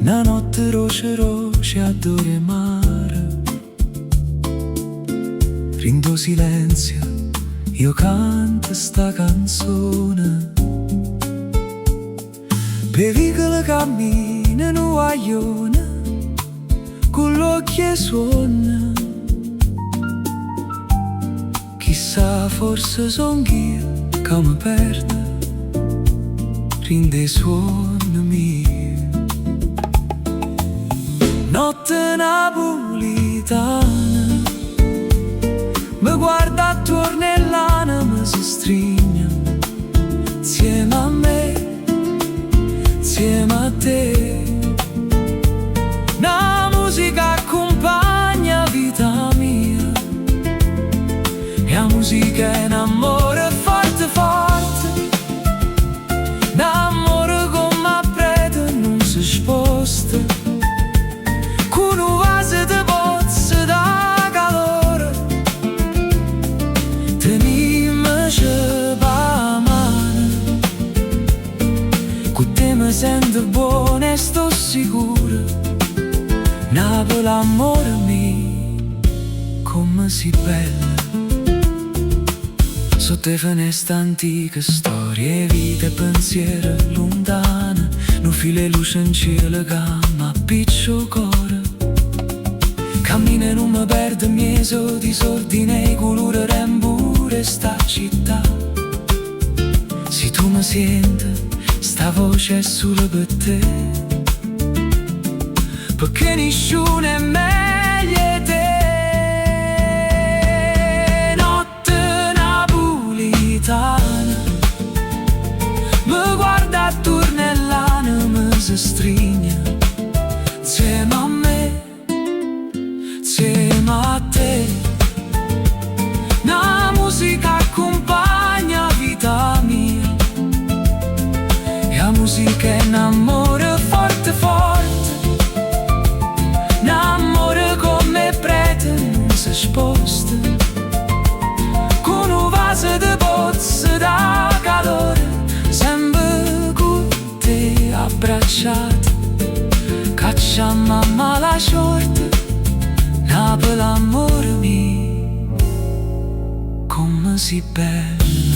Una notte roce roce a dore mare, rindo silenzio, io canto sta canzone. Per i che camminano guaglione, con l'occhio e suona. Chissà, forse son io che mi perdo, rinde suono mio. Notte napolitana, mi guarda attorno e l'anima si stringe, insieme a me, insieme a te. La musica accompagna vita mia, e la musica è un amore forte forte, un amore come prete non si sposta, con un vaso di bozze da calore. Tenimmoci per mano, con te mi sento buona e sto sicura. Napoli, amore mio, come si bella. Sotto le finestre antiche, storie, vite e pensieri lontane, non file luce in cielo che mi appiccio cuore. Cammino e non mi perdo mieso di disordine, i colori rembure sta città. Se tu mi senti, sta voce è solo per te, perché nessuno è meglio di te. Notte napolitana, mi guarda attorno e l'anima si stringe, insieme a me, insieme a te. La musica accompagna vita mia, e la musica è un amore forte forte, un amore come prete non si sposta, con un vaso di bozze da calore, sempre con te abbracciato, cacciamo a mala sorte. Napoli, amore mio, come si bella.